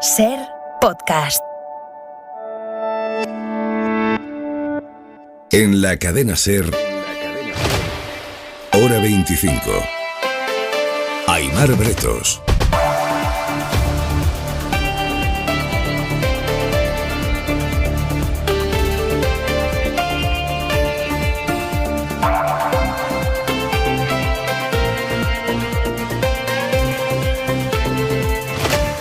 SER Podcast. En la cadena SER, Hora 25. Aimar Bretos.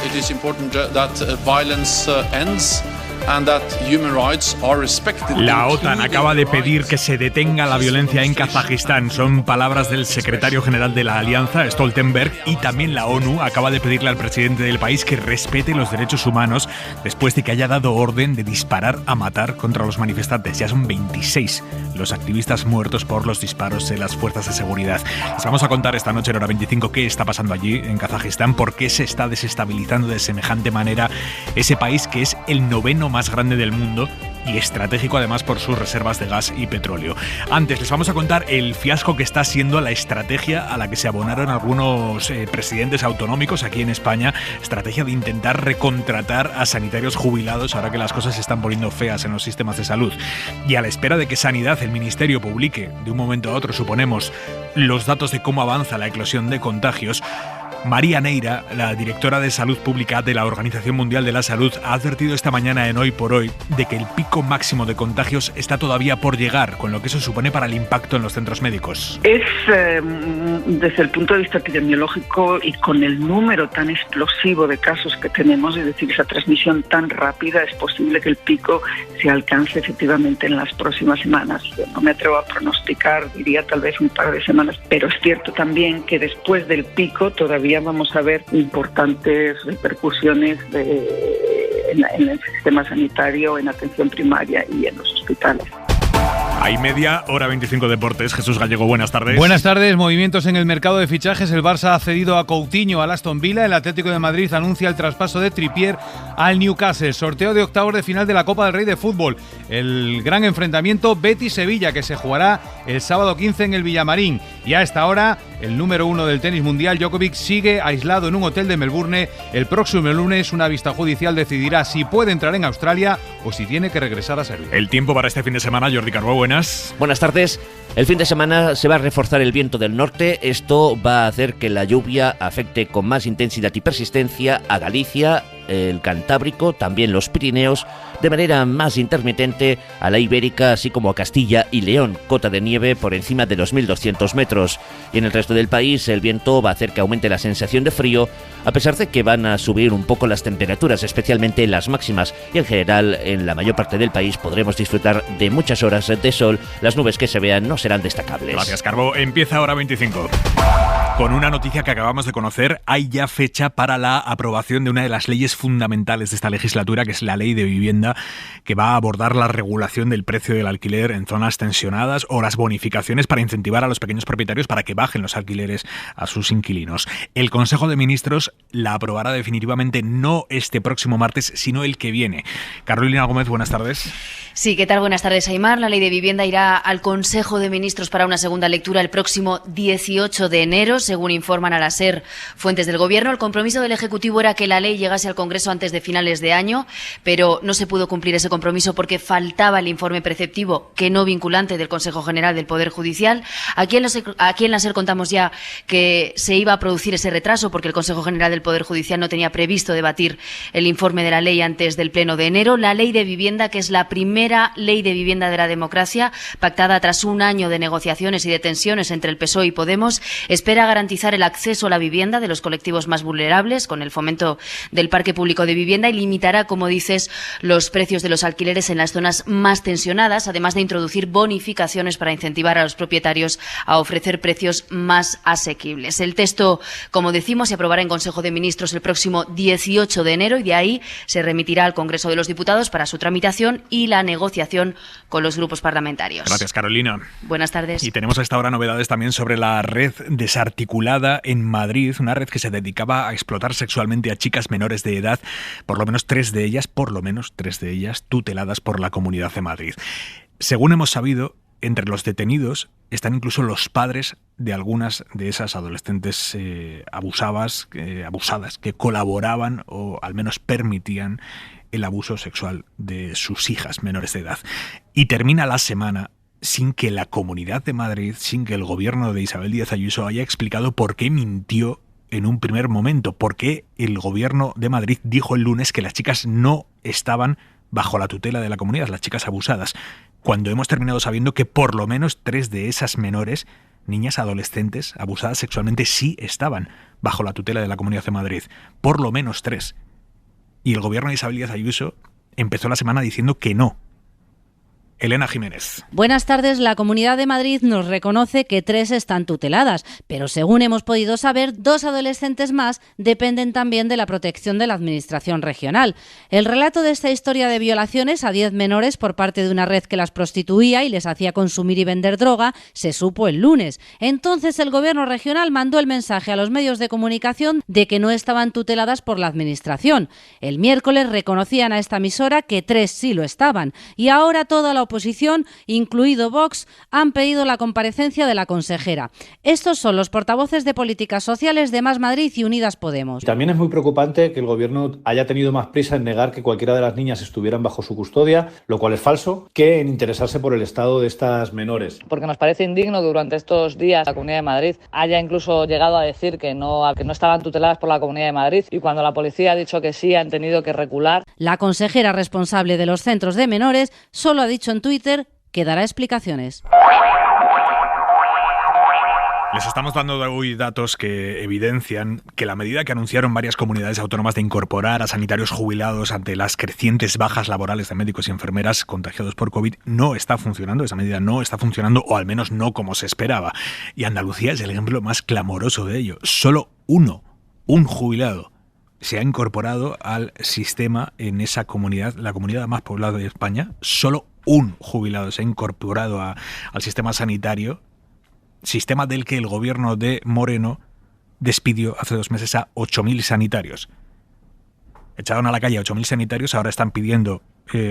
It is important that violence ends and that human rights are respected. La OTAN acaba de pedir que se detenga la violencia en Kazajistán. Son palabras del secretario general de la Alianza, Stoltenberg, y también la ONU acaba de pedirle al presidente del país que respete los derechos humanos después de que haya dado orden de disparar a matar contra los manifestantes. Ya son 26 los activistas muertos por los disparos de las fuerzas de seguridad. Les vamos a contar esta noche en Hora 25 qué está pasando allí en Kazajistán, por qué se está desestabilizando de semejante manera ese país que es el noveno más grande del mundo y estratégico además por sus reservas de gas y petróleo. Antes les vamos a contar el fiasco que está siendo la estrategia a la que se abonaron algunos presidentes autonómicos aquí en España, estrategia de intentar recontratar a sanitarios jubilados ahora que las cosas se están poniendo feas en los sistemas de salud. Y a la espera de que Sanidad, el Ministerio, publique de un momento a otro, suponemos, los datos de cómo avanza la eclosión de contagios, María Neira, la directora de Salud Pública de la Organización Mundial de la Salud, ha advertido esta mañana en Hoy por Hoy de que el pico máximo de contagios está todavía por llegar, con lo que eso supone para el impacto en los centros médicos. Es, desde el punto de vista epidemiológico y con el número tan explosivo de casos que tenemos, es decir, esa transmisión tan rápida, es posible que el pico se alcance efectivamente en las próximas semanas. Yo no me atrevo a pronosticar, diría tal vez un par de semanas, pero es cierto también que después del pico todavía vamos a ver importantes repercusiones en el sistema sanitario, en atención primaria y en los hospitales. Hay media Hora 25 Deportes. Jesús Gallego, buenas tardes. Buenas tardes. Movimientos en el mercado de fichajes. El Barça ha cedido a Coutinho al Aston Villa. El Atlético de Madrid anuncia el traspaso de Trippier al Newcastle. Sorteo de octavos de final de la Copa del Rey de Fútbol. El gran enfrentamiento Betis-Sevilla, que se jugará el sábado 15 en el Villamarín. Y a esta hora, el número 1 del tenis mundial, Djokovic, sigue aislado en un hotel de Melbourne. El próximo lunes, una vista judicial decidirá si puede entrar en Australia o si tiene que regresar a Serbia. El tiempo para este fin de semana, Jordi Carbó, buenas. Buenas tardes. El fin de semana se va a reforzar el viento del norte. Esto va a hacer que la lluvia afecte con más intensidad y persistencia a Galicia, el Cantábrico, también los Pirineos, de manera más intermitente a la Ibérica, así como a Castilla y León, cota de nieve por encima de los 1.200 metros. Y en el resto del país el viento va a hacer que aumente la sensación de frío, a pesar de que van a subir un poco las temperaturas, especialmente las máximas. Y en general, en la mayor parte del país podremos disfrutar de muchas horas de sol. Las nubes que se vean no serán destacables. Gracias, Carbo. Empieza Hora 25. Con una noticia que acabamos de conocer, hay ya fecha para la aprobación de una de las leyes fundamentales de esta legislatura, que es la Ley de Vivienda, que va a abordar la regulación del precio del alquiler en zonas tensionadas o las bonificaciones para incentivar a los pequeños propietarios para que bajen los alquileres a sus inquilinos. El Consejo de Ministros la aprobará definitivamente no este próximo martes, sino el que viene. Carolina Gómez, buenas tardes. Sí, ¿qué tal? Buenas tardes, Aimar. La Ley de Vivienda irá al Consejo de Ministros para una segunda lectura el próximo 18 de enero, según informan a la SER fuentes del Gobierno. El compromiso del Ejecutivo era que la ley llegase al Congreso antes de finales de año, pero no se pudo cumplir ese compromiso porque faltaba el informe preceptivo, que no vinculante, del Consejo General del Poder Judicial. Aquí en la SER contamos ya que se iba a producir ese retraso porque el Consejo General del Poder Judicial no tenía previsto debatir el informe de la ley antes del Pleno de enero. La Ley de Vivienda, que es la primera ley de vivienda de la democracia, pactada tras un año de negociaciones y de tensiones entre el PSOE y Podemos, espera garantizar el acceso a la vivienda de los colectivos más vulnerables con el fomento del parque público de vivienda y limitará, como dices, los precios de los alquileres en las zonas más tensionadas, además de introducir bonificaciones para incentivar a los propietarios a ofrecer precios más asequibles. El texto, como decimos, se aprobará en Consejo de Ministros el próximo 18 de enero y de ahí se remitirá al Congreso de los Diputados para su tramitación y la negociación con los grupos parlamentarios. Gracias, Carolina. Buenas tardes. Y tenemos a esta hora novedades también sobre la red desarticulada en Madrid, una red que se dedicaba a explotar sexualmente a chicas menores de edad, por lo menos tres de ellas tuteladas por la Comunidad de Madrid. Según hemos sabido, entre los detenidos están incluso los padres de algunas de esas adolescentes abusadas que colaboraban o al menos permitían el abuso sexual de sus hijas menores de edad. Y termina la semana sin que la Comunidad de Madrid, sin que el gobierno de Isabel Díaz Ayuso haya explicado por qué mintió en un primer momento, por qué el gobierno de Madrid dijo el lunes que las chicas no estaban bajo la tutela de la comunidad, las chicas abusadas, cuando hemos terminado sabiendo que por lo menos 3 de esas menores, niñas adolescentes abusadas sexualmente, sí estaban bajo la tutela de la Comunidad de Madrid. Por lo menos 3. Y el gobierno de Isabel Díaz Ayuso empezó la semana diciendo que no. Elena Jiménez. Buenas tardes. La Comunidad de Madrid nos reconoce que 3 están tuteladas, pero según hemos podido saber, 2 adolescentes más dependen también de la protección de la Administración regional. El relato de esta historia de violaciones a 10 menores por parte de una red que las prostituía y les hacía consumir y vender droga se supo el lunes. Entonces el Gobierno regional mandó el mensaje a los medios de comunicación de que no estaban tuteladas por la Administración. El miércoles reconocían a esta emisora que 3 sí lo estaban y ahora toda la oposición, incluido Vox, han pedido la comparecencia de la consejera. Estos son los portavoces de Políticas Sociales de Más Madrid y Unidas Podemos. También es muy preocupante que el Gobierno haya tenido más prisa en negar que cualquiera de las niñas estuvieran bajo su custodia, lo cual es falso, que en interesarse por el estado de estas menores. Porque nos parece indigno que durante estos días la Comunidad de Madrid haya incluso llegado a decir que no estaban tuteladas por la Comunidad de Madrid y cuando la policía ha dicho que sí han tenido que recular. La consejera responsable de los centros de menores solo ha dicho en Twitter que dará explicaciones. Les estamos dando hoy datos que evidencian que la medida que anunciaron varias comunidades autónomas de incorporar a sanitarios jubilados ante las crecientes bajas laborales de médicos y enfermeras contagiados por COVID no está funcionando. Esa medida no está funcionando, o al menos no como se esperaba. Y Andalucía es el ejemplo más clamoroso de ello. Solo un jubilado, se ha incorporado al sistema en esa comunidad, la comunidad más poblada de España. Solo un jubilado se ha incorporado al sistema sanitario, sistema del que el gobierno de Moreno despidió hace 2 meses a 8.000 sanitarios. Echaron a la calle a 8.000 sanitarios, ahora están pidiendo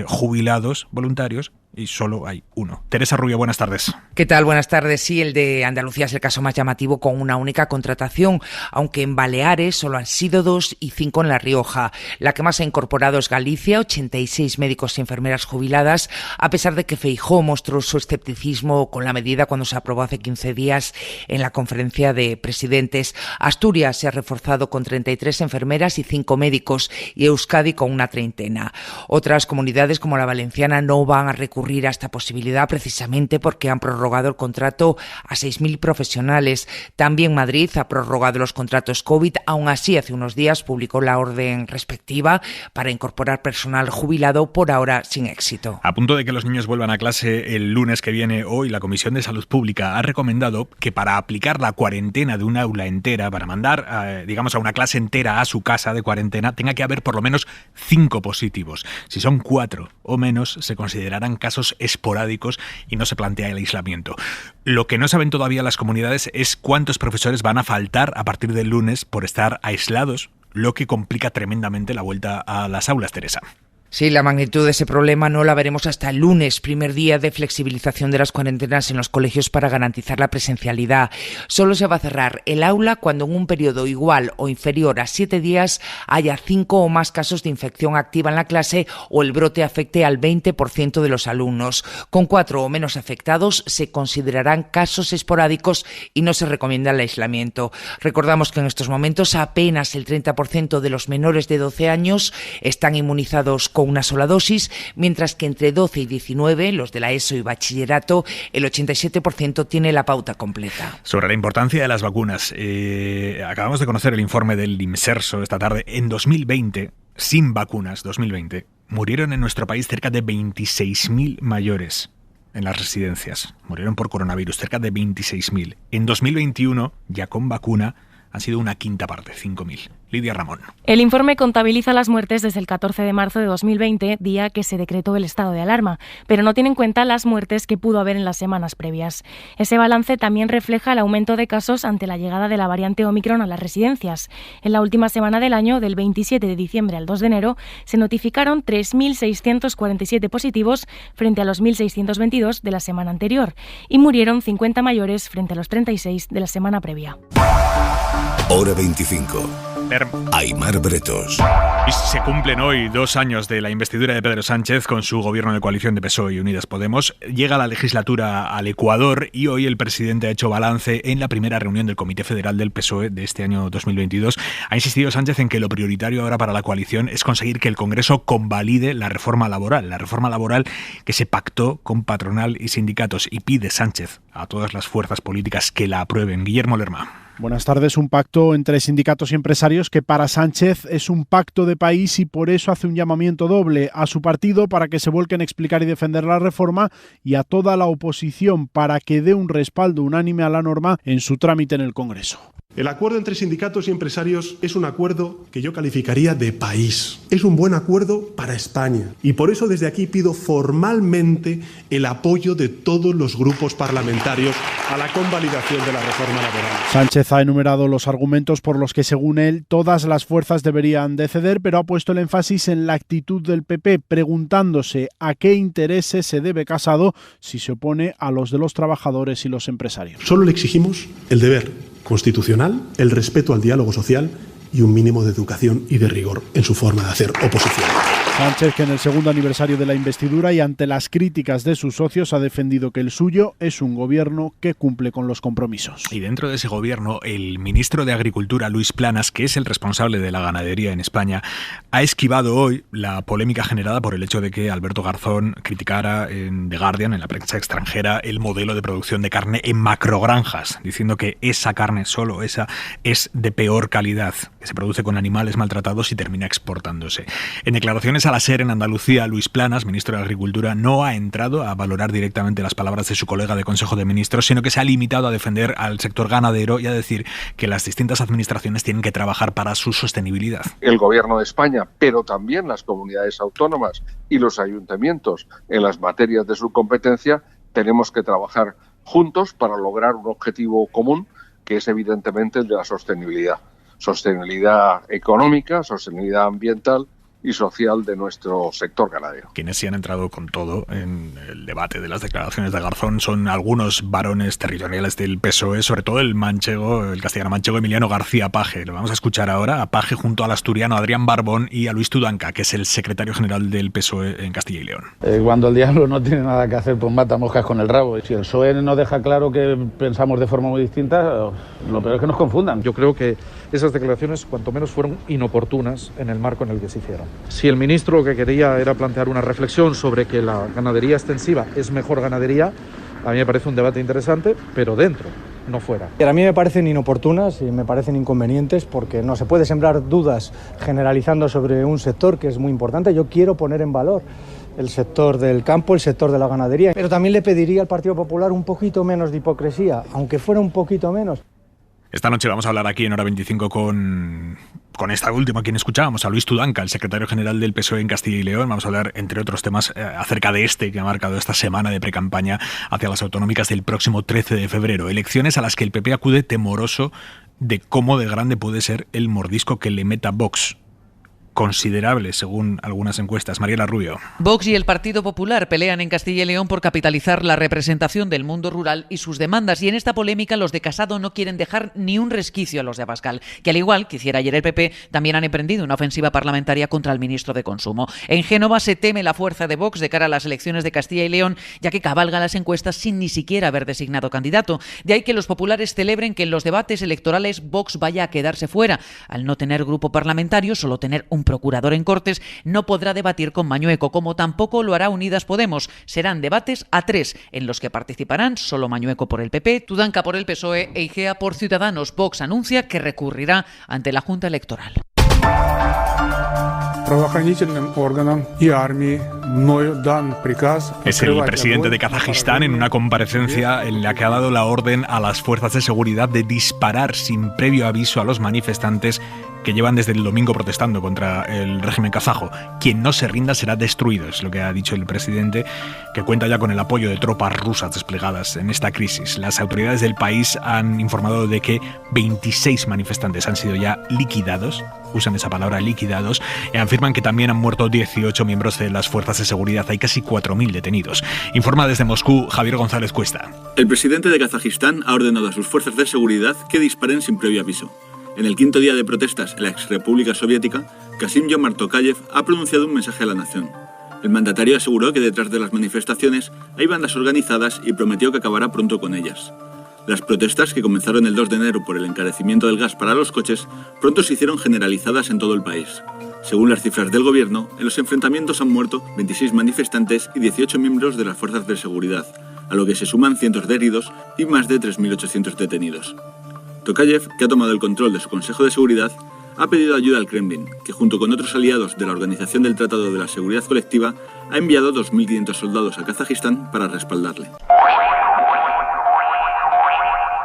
jubilados voluntarios y solo hay uno. Teresa Rubio, buenas tardes. ¿Qué tal? Buenas tardes. Sí, el de Andalucía es el caso más llamativo, con una única contratación, aunque en Baleares solo han sido 2 y 5 en La Rioja. La que más ha incorporado es Galicia, 86 médicos y enfermeras jubiladas, a pesar de que Feijóo mostró su escepticismo con la medida cuando se aprobó hace 15 días en la conferencia de presidentes. Asturias se ha reforzado con 33 enfermeras y 5 médicos y Euskadi con una 30. Otras comunidades como la valenciana no van a recurrir a esta posibilidad precisamente porque han prorrogado el contrato a 6.000 profesionales. También Madrid ha prorrogado los contratos COVID. Aún así, hace unos días publicó la orden respectiva para incorporar personal jubilado, por ahora sin éxito. A punto de que los niños vuelvan a clase el lunes que viene, hoy la Comisión de Salud Pública ha recomendado que para aplicar la cuarentena de un aula entera, para mandar a una clase entera a su casa de cuarentena, tenga que haber por lo menos 5 positivos. Si son 4 o menos, se considerarán casos esporádicos y no se plantea el aislamiento. Lo que no saben todavía las comunidades es cuántos profesores van a faltar a partir del lunes por estar aislados, lo que complica tremendamente la vuelta a las aulas, Teresa. Sí, la magnitud de ese problema no la veremos hasta el lunes, primer día de flexibilización de las cuarentenas en los colegios para garantizar la presencialidad. Solo se va a cerrar el aula cuando en un periodo igual o inferior a 7 días haya 5 o más casos de infección activa en la clase o el brote afecte al 20% de los alumnos. Con 4 o menos afectados se considerarán casos esporádicos y no se recomienda el aislamiento. Recordamos que en estos momentos apenas el 30% de los menores de 12 años están inmunizados con una sola dosis, mientras que entre 12 y 19, los de la ESO y bachillerato, el 87% tiene la pauta completa. Sobre la importancia de las vacunas, acabamos de conocer el informe del IMSERSO esta tarde. En 2020, sin vacunas, 2020, murieron en nuestro país cerca de 26.000 mayores en las residencias. Murieron por coronavirus, cerca de 26.000. En 2021, ya con vacuna, han sido una quinta parte, 5.000. Lidia Ramón. El informe contabiliza las muertes desde el 14 de marzo de 2020, día que se decretó el estado de alarma, pero no tiene en cuenta las muertes que pudo haber en las semanas previas. Ese balance también refleja el aumento de casos ante la llegada de la variante Omicron a las residencias. En la última semana del año, del 27 de diciembre al 2 de enero, se notificaron 3.647 positivos frente a los 1.622 de la semana anterior y murieron 50 mayores frente a los 36 de la semana previa. Hora 25. Aimar Bretos. Y se cumplen hoy 2 años de la investidura de Pedro Sánchez con su gobierno de coalición de PSOE y Unidas Podemos. Llega la legislatura al Ecuador y hoy el presidente ha hecho balance en la primera reunión del Comité Federal del PSOE de este año 2022. Ha insistido Sánchez en que lo prioritario ahora para la coalición es conseguir que el Congreso convalide la reforma laboral que se pactó con patronal y sindicatos, y pide Sánchez a todas las fuerzas políticas que la aprueben. Guillermo Lerma. Buenas tardes. Un pacto entre sindicatos y empresarios que para Sánchez es un pacto de país y por eso hace un llamamiento doble a su partido para que se vuelquen a explicar y defender la reforma y a toda la oposición para que dé un respaldo unánime a la norma en su trámite en el Congreso. El acuerdo entre sindicatos y empresarios es un acuerdo que yo calificaría de país. Es un buen acuerdo para España. Y por eso desde aquí pido formalmente el apoyo de todos los grupos parlamentarios a la convalidación de la reforma laboral. Sánchez ha enumerado los argumentos por los que, según él, todas las fuerzas deberían de ceder, pero ha puesto el énfasis en la actitud del PP, preguntándose a qué intereses se debe Casado si se opone a los de los trabajadores y los empresarios. Solo le exigimos el deber constitucional, el respeto al diálogo social y un mínimo de educación y de rigor en su forma de hacer oposición. Sánchez, que en el segundo aniversario de la investidura y ante las críticas de sus socios, ha defendido que el suyo es un gobierno que cumple con los compromisos. Y dentro de ese gobierno, el ministro de Agricultura, Luis Planas, que es el responsable de la ganadería en España, ha esquivado hoy la polémica generada por el hecho de que Alberto Garzón criticara en The Guardian, en la prensa extranjera, el modelo de producción de carne en macrogranjas, diciendo que esa carne, solo esa, es de peor calidad, que se produce con animales maltratados y termina exportándose. En declaraciones a la SER en Andalucía, Luis Planas, ministro de Agricultura, no ha entrado a valorar directamente las palabras de su colega de Consejo de Ministros, sino que se ha limitado a defender al sector ganadero y a decir que las distintas administraciones tienen que trabajar para su sostenibilidad. El Gobierno de España, pero también las comunidades autónomas y los ayuntamientos en las materias de su competencia, tenemos que trabajar juntos para lograr un objetivo común, que es evidentemente el de la sostenibilidad. Sostenibilidad económica, sostenibilidad ambiental y social de nuestro sector ganadero. Quienes sí han entrado con todo en el debate de las declaraciones de Garzón son algunos varones territoriales del PSOE, sobre todo el manchego, el castellano manchego Emiliano García Paje. Lo vamos a escuchar ahora a Paje junto al asturiano Adrián Barbón y a Luis Tudanca, que es el secretario general del PSOE en Castilla y León. Cuando el diablo no tiene nada que hacer, pues mata moscas con el rabo. Si el PSOE nos deja claro que pensamos de forma muy distinta, lo peor es que nos confundan. Yo creo que esas declaraciones, cuanto menos, fueron inoportunas en el marco en el que se hicieron. Si el ministro lo que quería era plantear una reflexión sobre que la ganadería extensiva es mejor ganadería, a mí me parece un debate interesante, pero dentro, no fuera. A mí me parecen inoportunas y me parecen inconvenientes porque no se puede sembrar dudas generalizando sobre un sector que es muy importante. Yo quiero poner en valor el sector del campo, el sector de la ganadería, pero también le pediría al Partido Popular un poquito menos de hipocresía, aunque fuera un poquito menos. Esta noche vamos a hablar aquí en Hora 25 con esta última, a quien escuchábamos, a Luis Tudanca, el secretario general del PSOE en Castilla y León. Vamos a hablar, entre otros temas, acerca de que ha marcado esta semana de precampaña hacia las autonómicas del próximo 13 de febrero. Elecciones a las que el PP acude temeroso de cómo de grande puede ser el mordisco que le meta Vox. Considerable, según algunas encuestas. Mariela Rubio. Vox y el Partido Popular pelean en Castilla y León por capitalizar la representación del mundo rural y sus demandas. Y en esta polémica los de Casado no quieren dejar ni un resquicio a los de Abascal, que al igual que hiciera ayer el PP, también han emprendido una ofensiva parlamentaria contra el ministro de Consumo. En Génova se teme la fuerza de Vox de cara a las elecciones de Castilla y León, ya que cabalga las encuestas sin ni siquiera haber designado candidato. De ahí que los populares celebren que en los debates electorales Vox vaya a quedarse fuera. Al no tener grupo parlamentario, solo tener un procurador en Cortes, no podrá debatir con Mañueco, como tampoco lo hará Unidas Podemos. Serán debates a 3, en los que participarán solo Mañueco por el PP, Tudanca por el PSOE e Igea por Ciudadanos. Vox anuncia que recurrirá ante la Junta Electoral. Правоохранительным органам и армии Es el presidente de Kazajistán en una comparecencia en la que ha dado la orden a las fuerzas de seguridad de disparar sin previo aviso a los manifestantes que llevan desde el domingo protestando contra el régimen kazajo. Quien no se rinda será destruido, es lo que ha dicho el presidente, que cuenta ya con el apoyo de tropas rusas desplegadas en esta crisis. Las autoridades del país han informado de que 26 manifestantes han sido ya liquidados, usan esa palabra, liquidados, y afirman que también han muerto 18 miembros de las fuerzas de seguridad. Hay casi 4.000 detenidos. Informa desde Moscú Javier González Cuesta. El presidente de Kazajistán ha ordenado a sus fuerzas de seguridad que disparen sin previo aviso. En el quinto día de protestas en la exrepública soviética, Kassym-Jomart Tokayev ha pronunciado un mensaje a la nación. El mandatario aseguró que detrás de las manifestaciones hay bandas organizadas y prometió que acabará pronto con ellas. Las protestas, que comenzaron el 2 de enero por el encarecimiento del gas para los coches, pronto se hicieron generalizadas en todo el país. Según las cifras del gobierno, en los enfrentamientos han muerto 26 manifestantes y 18 miembros de las fuerzas de seguridad, a lo que se suman cientos de heridos y más de 3.800 detenidos. Tokayev, que ha tomado el control de su Consejo de Seguridad, ha pedido ayuda al Kremlin, que junto con otros aliados de la Organización del Tratado de la Seguridad Colectiva ha enviado 2.500 soldados a Kazajistán para respaldarle.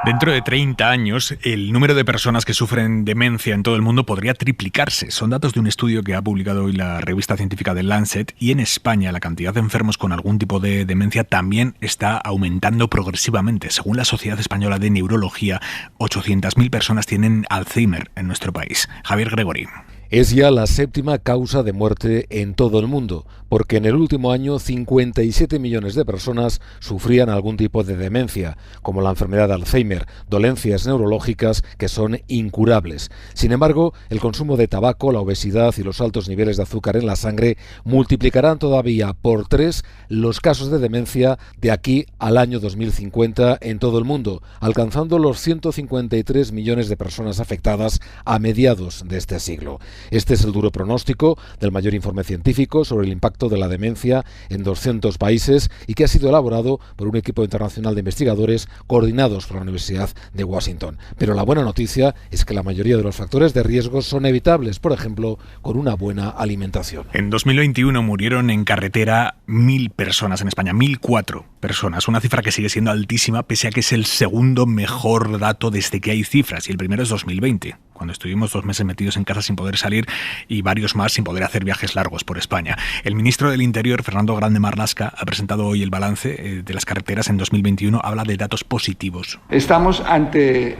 Dentro de 30 años, el número de personas que sufren demencia en todo el mundo podría triplicarse. Son datos de un estudio que ha publicado hoy la revista científica The Lancet, y en España la cantidad de enfermos con algún tipo de demencia también está aumentando progresivamente. Según la Sociedad Española de Neurología, 800.000 personas tienen Alzheimer en nuestro país. Javier Gregory. Es ya la 7ª causa de muerte en todo el mundo, porque en el último año 57 millones de personas sufrían algún tipo de demencia, como la enfermedad de Alzheimer, dolencias neurológicas que son incurables. Sin embargo, el consumo de tabaco, la obesidad y los altos niveles de azúcar en la sangre multiplicarán todavía por 3 los casos de demencia de aquí al año 2050 en todo el mundo, alcanzando los 153 millones de personas afectadas a mediados de este siglo. Este es el duro pronóstico del mayor informe científico sobre el impacto de la demencia en 200 países y que ha sido elaborado por un equipo internacional de investigadores coordinados por la Universidad de Washington. Pero la buena noticia es que la mayoría de los factores de riesgo son evitables, por ejemplo, con una buena alimentación. En 2021 murieron en carretera 1.000 personas en España, 1.004 personas, una cifra que sigue siendo altísima pese a que es el segundo mejor dato desde que hay cifras, y el primero es 2020. Cuando estuvimos 2 meses metidos en casa sin poder salir y varios más sin poder hacer viajes largos por España. El ministro del Interior, Fernando Grande Marlaska, ha presentado hoy el balance de las carreteras en 2021. Habla de datos positivos. Estamos ante,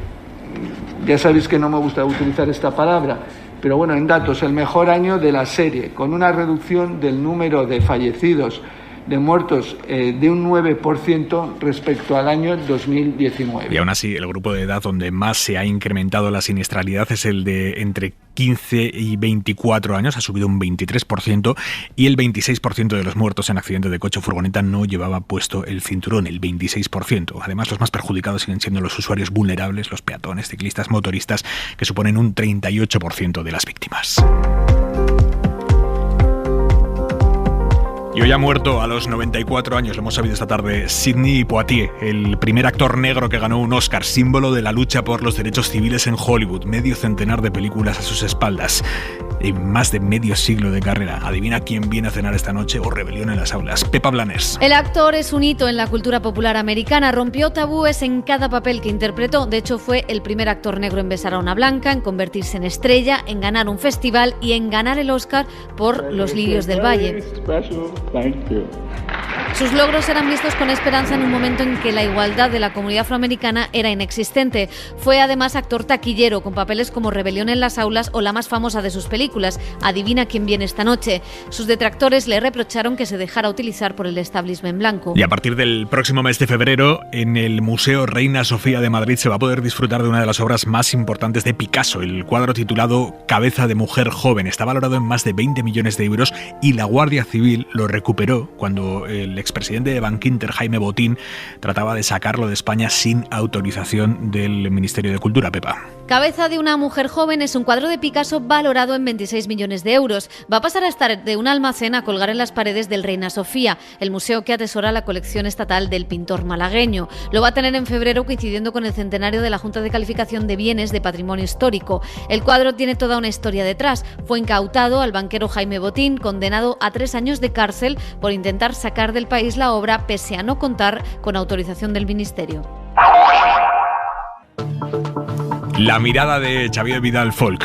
ya sabéis que no me gusta utilizar esta palabra, pero bueno, en datos, el mejor año de la serie, con una reducción del número de fallecidos, de muertos de un 9% respecto al año 2019. Y aún así, el grupo de edad donde más se ha incrementado la siniestralidad es el de entre 15 y 24 años, ha subido un 23%, y el 26% de los muertos en accidentes de coche o furgoneta no llevaba puesto el cinturón, el 26%. Además, los más perjudicados siguen siendo los usuarios vulnerables, los peatones, ciclistas, motoristas, que suponen un 38% de las víctimas. Y hoy ha muerto a los 94 años, lo hemos sabido esta tarde, Sidney Poitier, el primer actor negro que ganó un Oscar, símbolo de la lucha por los derechos civiles en Hollywood, medio centenar de películas a sus espaldas y más de medio siglo de carrera. Adivina quién viene a cenar esta noche o Rebelión en las aulas. Pepa Blanes. El actor es un hito en la cultura popular americana, rompió tabúes en cada papel que interpretó. De hecho, fue el primer actor negro en besar a una blanca, en convertirse en estrella, en ganar un festival y en ganar el Oscar por Los lirios del valle. Sus logros eran vistos con esperanza en un momento en que la igualdad de la comunidad afroamericana era inexistente. Fue además actor taquillero, con papeles como Rebelión en las aulas o la más famosa de sus películas, Adivina quién viene esta noche. Sus detractores le reprocharon que se dejara utilizar por el establishment blanco. Y a partir del próximo mes de febrero, en el Museo Reina Sofía de Madrid se va a poder disfrutar de una de las obras más importantes de Picasso, el cuadro titulado Cabeza de mujer joven. Está valorado en más de 20 millones de euros y la Guardia Civil lo recuperó cuando el expresidente de Bankinter, Jaime Botín, trataba de sacarlo de España sin autorización del Ministerio de Cultura, Pepa. Cabeza de una mujer joven es un cuadro de Picasso valorado en 26 millones de euros. Va a pasar a estar de un almacén a colgar en las paredes del Reina Sofía, el museo que atesora la colección estatal del pintor malagueño. Lo va a tener en febrero, coincidiendo con el centenario de la Junta de Calificación de Bienes de Patrimonio Histórico. El cuadro tiene toda una historia detrás. Fue incautado al banquero Jaime Botín, condenado a 3 años de cárcel por intentar sacar del país la obra pese a no contar con autorización del Ministerio. La mirada de Xavier Vidal Folk.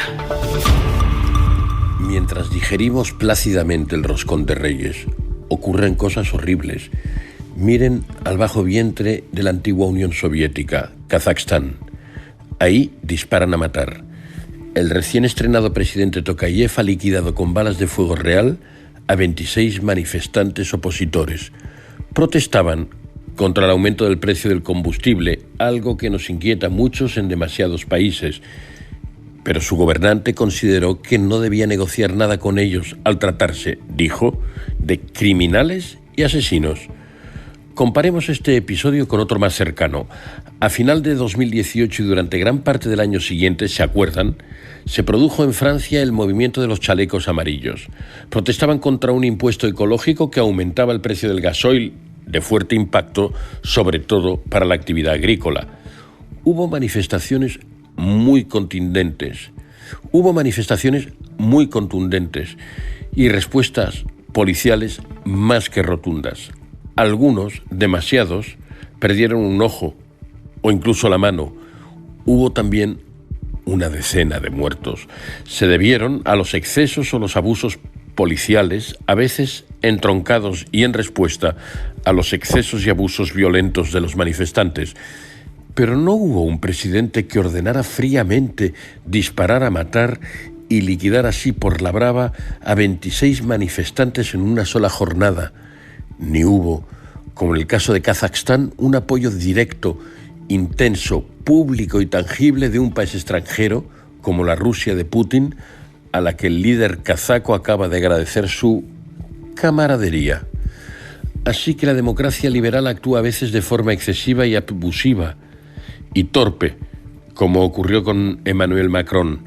Mientras digerimos plácidamente el roscón de Reyes, ocurren cosas horribles. Miren al bajo vientre de la antigua Unión Soviética, Kazajstán. Ahí disparan a matar. El recién estrenado presidente Tokayev ha liquidado con balas de fuego real a 26 manifestantes opositores. Protestaban contra el aumento del precio del combustible, algo que nos inquieta a muchos en demasiados países. Pero su gobernante consideró que no debía negociar nada con ellos al tratarse, dijo, de criminales y asesinos. Comparemos este episodio con otro más cercano. A final de 2018 y durante gran parte del año siguiente, ¿se acuerdan?, se produjo en Francia el movimiento de los chalecos amarillos. Protestaban contra un impuesto ecológico que aumentaba el precio del gasoil, de fuerte impacto, sobre todo para la actividad agrícola. Hubo manifestaciones muy contundentes y respuestas policiales más que rotundas. Algunos, demasiados, perdieron un ojo o incluso la mano. Hubo también una decena de muertos. Se debieron a los excesos o los abusos policiales, a veces entroncados y en respuesta a los excesos y abusos violentos de los manifestantes. Pero no hubo un presidente que ordenara fríamente disparar a matar y liquidar así por la brava a 26 manifestantes en una sola jornada. Ni hubo, como en el caso de Kazajstán, un apoyo directo, intenso, público y tangible de un país extranjero, como la Rusia de Putin, a la que el líder kazaco acaba de agradecer su camaradería. Así que la democracia liberal actúa a veces de forma excesiva y abusiva y torpe, como ocurrió con Emmanuel Macron.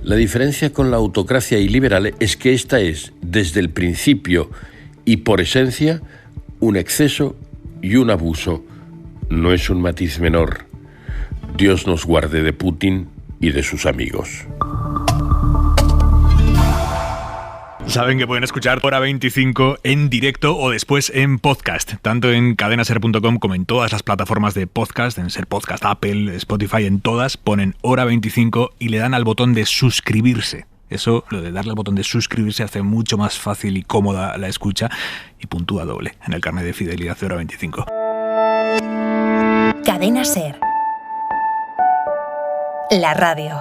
La diferencia con la autocracia iliberal es que esta es, desde el principio y por esencia, un exceso y un abuso. No es un matiz menor. Dios nos guarde de Putin y de sus amigos. Saben que pueden escuchar Hora 25 en directo o después en podcast, tanto en cadenaser.com como en todas las plataformas de podcast, en Ser Podcast, Apple, Spotify, en todas, ponen Hora 25 y le dan al botón de suscribirse. Eso, lo de darle al botón de suscribirse, hace mucho más fácil y cómoda la escucha y puntúa doble en el carnet de fidelidad de Hora 25. Cadena Ser. La radio.